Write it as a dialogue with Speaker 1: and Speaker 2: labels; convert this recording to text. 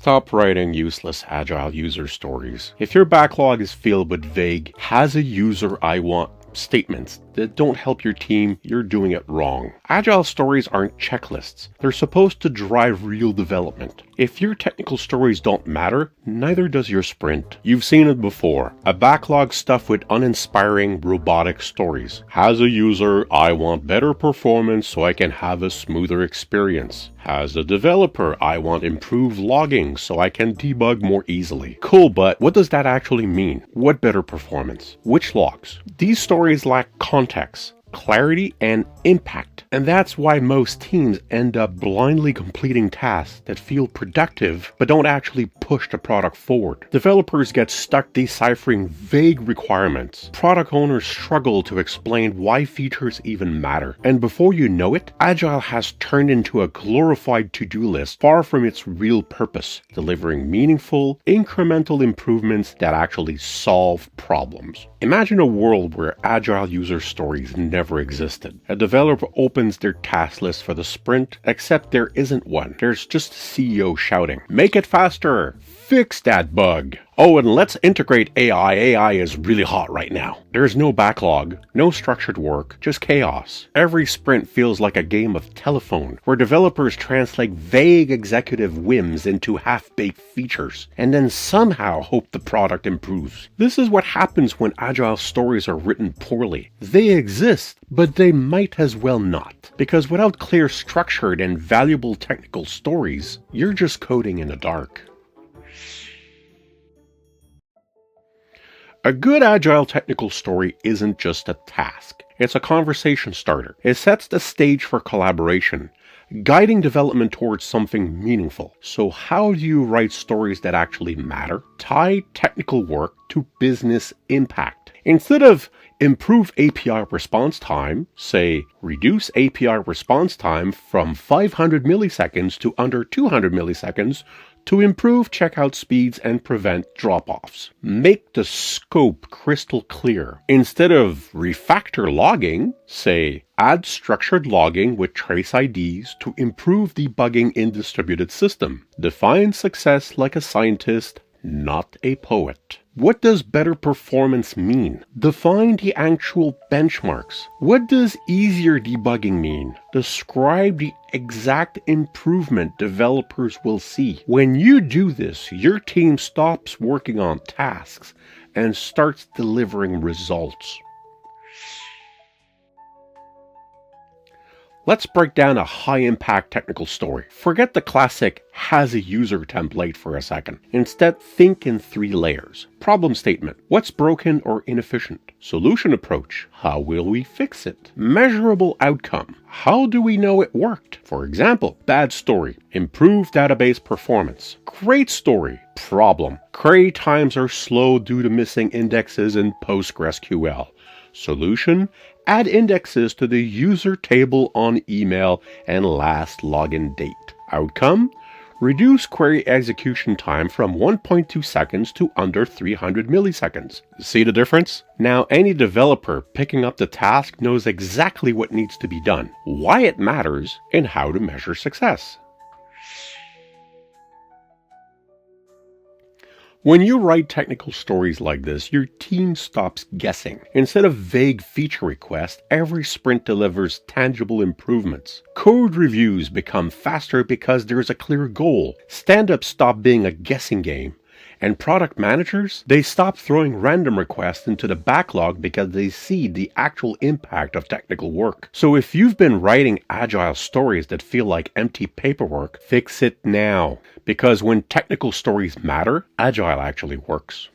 Speaker 1: Stop writing useless Agile user stories. If your backlog is filled with vague, has a user I want statements that don't help your team, you're doing it wrong. Agile stories aren't checklists. They're supposed to drive real development. If your technical stories don't matter, neither does your sprint. You've seen it before. A backlog stuffed with uninspiring robotic stories. Has a user, I want better performance so I can have a smoother experience. Has a developer, I want improved logging so I can debug more easily. Cool, but what does that actually mean? What better performance? Which logs? These stories lack context, clarity, and impact. And that's why most teams end up blindly completing tasks that feel productive but don't actually push the product forward. Developers get stuck deciphering vague requirements. Product owners struggle to explain why features even matter. And before you know it, Agile has turned into a glorified to-do list far from its real purpose, delivering meaningful, incremental improvements that actually solve problems. Imagine a world where Agile user stories never existed. A developer opens their task list for the sprint, except there isn't one. There's just a CEO shouting, "Make it faster! Fix that bug! Oh, and let's integrate AI. AI is really hot right now." There's no backlog, no structured work, just chaos. Every sprint feels like a game of telephone, where developers translate vague executive whims into half-baked features, and then somehow hope the product improves. This is what happens when Agile stories are written poorly. They exist, but they might as well not. Because without clear, structured, and valuable technical stories, you're just coding in the dark. A good Agile technical story isn't just a task. It's a conversation starter. It sets the stage for collaboration, guiding development towards something meaningful. So how do you write stories that actually matter? Tie technical work to business impact. Instead of improve API response time, say reduce API response time from 500 milliseconds to under 200 milliseconds to improve checkout speeds and prevent drop-offs. Make the scope crystal clear. Instead of refactor logging, say add structured logging with trace IDs to improve debugging in distributed system. Define success like a scientist, not a poet. What does better performance mean? Define the actual benchmarks. What does easier debugging mean? Describe the exact improvement developers will see. When you do this, your team stops working on tasks and starts delivering results. Let's break down a high-impact technical story. Forget the classic has a user template for a second. Instead, think in 3 layers. Problem statement. What's broken or inefficient? Solution approach. How will we fix it? Measurable outcome. How do we know it worked? For example, bad story. Improve database performance. Great story. Problem. Query times are slow due to missing indexes in PostgreSQL. Solution. Add indexes to the user table on email and last login date. Outcome. Reduce query execution time from 1.2 seconds to under 300 milliseconds. See the difference? Now any developer picking up the task knows exactly what needs to be done, why it matters, and how to measure success. When you write technical stories like this, your team stops guessing. Instead of vague feature requests, every sprint delivers tangible improvements. Code reviews become faster because there's a clear goal. Stand-ups stop being a guessing game. And product managers, they stop throwing random requests into the backlog because they see the actual impact of technical work. So if you've been writing Agile stories that feel like empty paperwork, fix it now. Because when technical stories matter, Agile actually works.